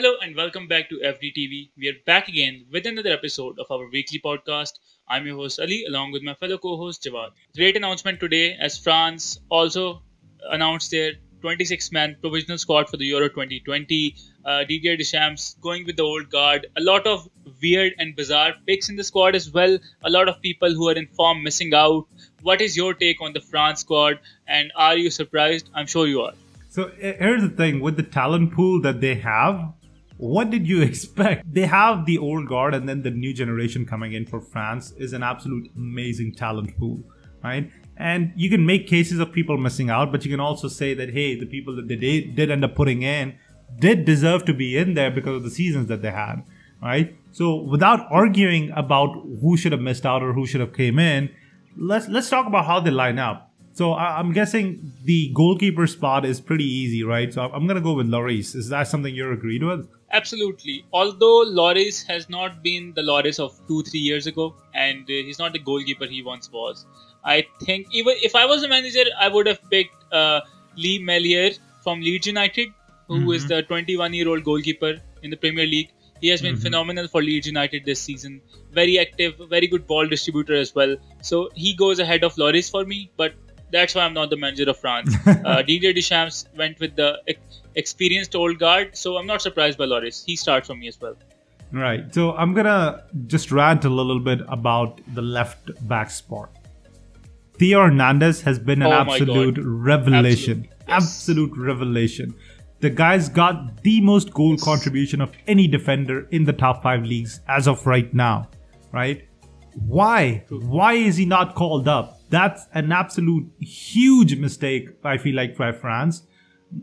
Hello and welcome back to FDTV. We are back again with another episode of our weekly podcast. I'm your host Ali along with my fellow co-host Jawad. Great announcement today as France also announced their 26-man provisional squad for the Euro 2020. Didier Deschamps going with the old guard. A lot of weird and bizarre picks in the squad as well. A lot of people who are in form missing out. What is your take on the France squad and are you surprised? I'm sure you are. So here's the thing, with the talent pool that they have, what did you expect? They have the old guard and then the new generation coming in for France is an absolute amazing talent pool, right? And you can make cases of people missing out, but you can also say that, hey, the people that they did end up putting in did deserve to be in there because of the seasons that they had, right? So without arguing about who should have missed out or who should have came in, let's talk about how they line up. So I'm guessing the goalkeeper spot is pretty easy, right? So I'm going to go with Lloris. Is that something you're agreed with? Absolutely. Although Lloris has not been the Lloris of 2-3 years ago and he's not the goalkeeper he once was. I think even if I was a manager, I would have picked Lee Meslier from Leeds United, who is the 21-year-old goalkeeper in the Premier League. He has been phenomenal for Leeds United this season. Very active, very good ball distributor as well. So he goes ahead of Lloris for me, but that's why I'm not the manager of France. Didier Deschamps went with the experienced old guard, so I'm not surprised by Lloris. He starts for me as well. Right. So I'm going to just rant a little bit about the left back spot. Theo Hernandez has been an absolute revelation. Absolute revelation. The guy's got the most goal contribution of any defender in the top 5 leagues as of right now, right? Why? Why is he not called up? That's an absolute huge mistake, I feel like, by France.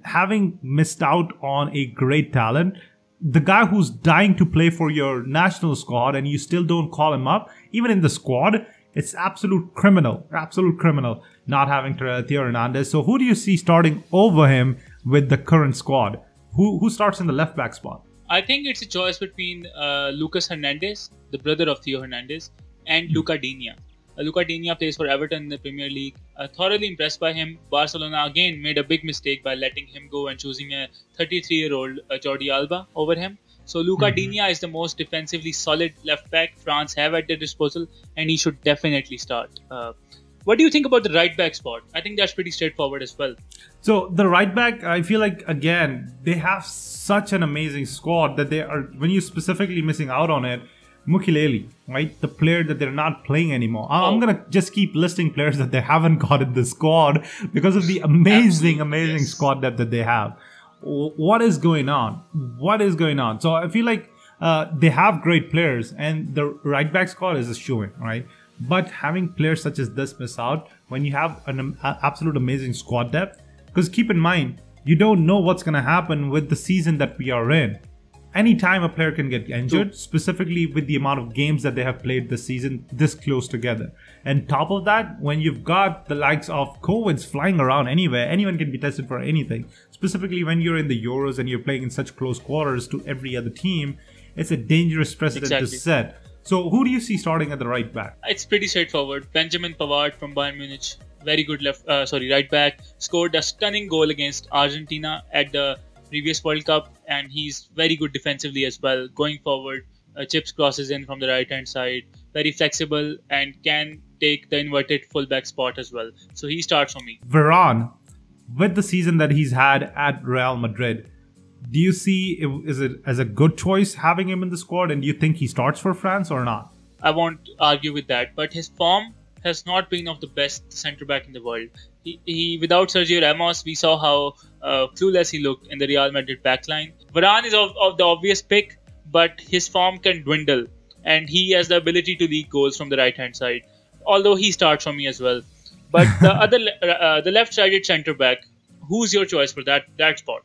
Having missed out on a great talent, the guy who's dying to play for your national squad and you still don't call him up, even in the squad, it's absolute criminal not having Theo Hernandez. So who do you see starting over him with the current squad? Who starts in the left back spot? I think it's a choice between Lucas Hernandez, the brother of Theo Hernandez, and Luca Digne. Luca Digne plays for Everton in the Premier League. Thoroughly impressed by him. Barcelona again made a big mistake by letting him go and choosing a 33-year-old Jordi Alba over him. So Luca Digne is the most defensively solid left back France have at their disposal, and he should definitely start. What do you think about the right back spot? I think that's pretty straightforward as well. So the right back, I feel like, again, they have such an amazing squad that they are, when you're specifically missing out on it, Mukiele, right? The player that they're not playing anymore. I'm going to just keep listing players that they haven't got in the squad because of the amazing squad depth that they have. What is going on? What is going on? So I feel like they have great players and the right back squad is a showing, right? But having players such as this miss out when you have an absolute amazing squad depth, because keep in mind, you don't know what's going to happen with the season that we are in. Anytime a player can get injured, specifically with the amount of games that they have played this season this close together. And top of that, when you've got the likes of COVIDs flying around anywhere, anyone can be tested for anything. Specifically when you're in the Euros and you're playing in such close quarters to every other team, it's a dangerous precedent to set. So who do you see starting at the right back? It's pretty straightforward. Benjamin Pavard from Bayern Munich, very good right back, scored a stunning goal against Argentina at the previous World Cup, and he's very good defensively as well. Going forward, chips crosses in from the right hand side, very flexible and can take the inverted fullback spot as well. So he starts for me. Varane, with the season that he's had at Real Madrid, do you see it as a good choice having him in the squad, and do you think he starts for France or not? I won't argue with that, but his form has not been of the best centre back in the world. He without Sergio Ramos, we saw how clueless he looked in the Real Madrid backline. Varane is of the obvious pick, but his form can dwindle, and he has the ability to leak goals from the right hand side. Although he starts for me as well. But the left-sided centre back, who's your choice for that spot?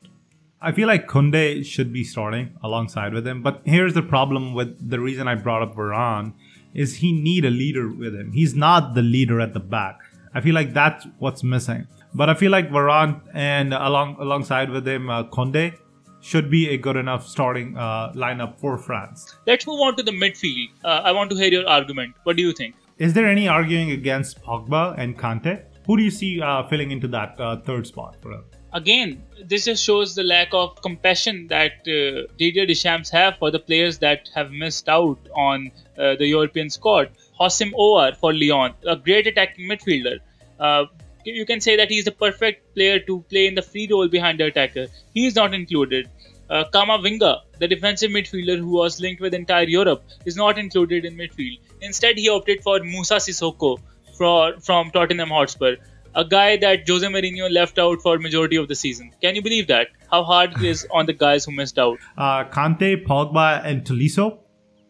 I feel like Koundé should be starting alongside with him, but here's the problem with the reason I brought up Varane is he need a leader with him. He's not the leader at the back. I feel like that's what's missing. But I feel like Varane and alongside with him Koundé should be a good enough starting lineup for France. Let's move on to the midfield. I want to hear your argument. What do you think? Is there any arguing against Pogba and Kante? Who do you see filling into that third spot for him? Again, this just shows the lack of compassion that Didier Deschamps have for the players that have missed out on the European squad. Hossim Oar for Lyon, a great attacking midfielder. Uh, you can say that he's the perfect player to play in the free role behind the attacker. He is not included. Kamavinga, the defensive midfielder who was linked with entire Europe, is not included in midfield. Instead, he opted for Musa Sissoko from Tottenham Hotspur, a guy that Jose Mourinho left out for majority of the season. Can you believe that? How hard it is on the guys who missed out. Kante, Pogba, and Tolisso.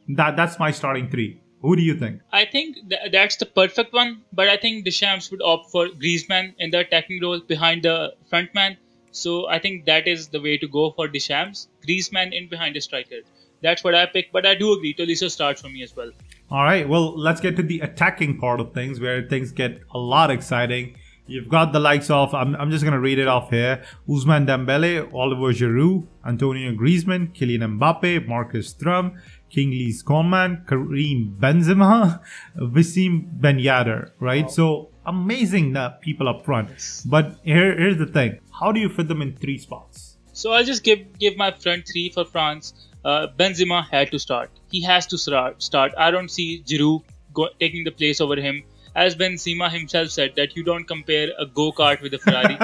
That's my starting three. Who do you think? I think that's the perfect one, but I think Deschamps would opt for Griezmann in the attacking role behind the front man. So I think that is the way to go for Deschamps. Griezmann in behind the striker. That's what I pick, but I do agree. Tolisso starts for me as well. All right, well, let's get to the attacking part of things where things get a lot exciting. You've got the likes of, I'm just going to read it off here, Ousmane Dembele, Oliver Giroud, Antonio Griezmann, Kylian Mbappe, Marcus Thuram, Kingsley Coman, Karim Benzema, Wissam Ben Yedder, right? Wow. So amazing people up front. Yes. But here's the thing. How do you fit them in three spots? So I'll just give my front three for France. Benzema had to start. He has to start. I don't see Giroud taking the place over him. As Benzema himself said, that you don't compare a go-kart with a Ferrari.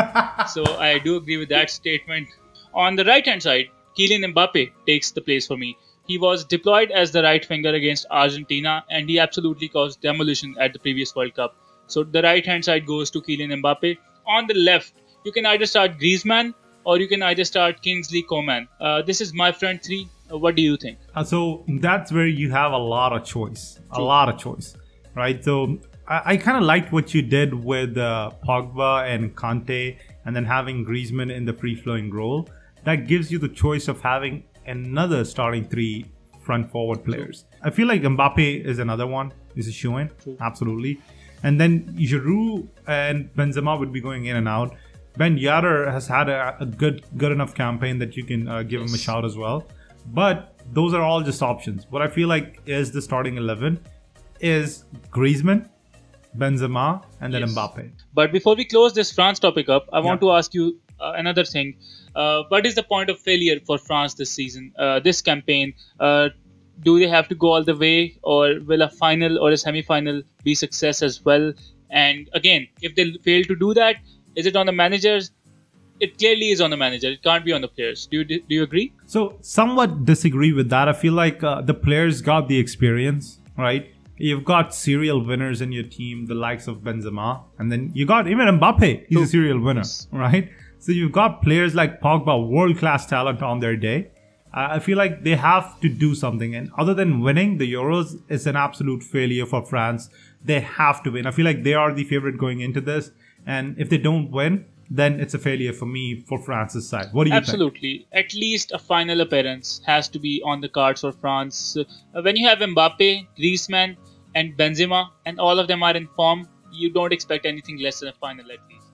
So I do agree with that statement. On the right-hand side, Kylian Mbappe takes the place for me. He was deployed as the right winger against Argentina, and he absolutely caused demolition at the previous World Cup. So the right-hand side goes to Kylian Mbappe. On the left, you can either start Griezmann or you can either start Kingsley Coman. This is my front three. What do you think? So that's where you have a lot of choice. True. A lot of choice, right? So I kind of liked what you did with Pogba and Kante and then having Griezmann in the free-flowing role. That gives you the choice of having another starting three front forward players. I feel like Mbappe is another one. Is a shoo-in. Absolutely. And then Giroud and Benzema would be going in and out. Ben Yedder has had a good enough campaign that you can give him a shout as well. But those are all just options. What I feel like is the starting 11 is Griezmann, Benzema, and then Mbappe. But before we close this France topic up, I want to ask you another thing. What is the point of failure for France this season, this campaign? Do they have to go all the way, or will a final or a semi-final be success as well? And again, if they fail to do that, is it on the managers? It clearly is on the manager. It can't be on the players. Do you agree? So somewhat disagree with that. I feel like the players got the experience, right? You've got serial winners in your team, the likes of Benzema, and then you got even Mbappe. He's a serial winner, right? So you've got players like Pogba, world-class talent on their day. I feel like they have to do something. And other than winning the Euros, it's an absolute failure for France. They have to win. I feel like they are the favorite going into this. And if they don't win, then it's a failure for me for France's side. What do you think? Absolutely. At least a final appearance has to be on the cards for France. When you have Mbappe, Griezmann, and Benzema, and all of them are in form, you don't expect anything less than a final at least.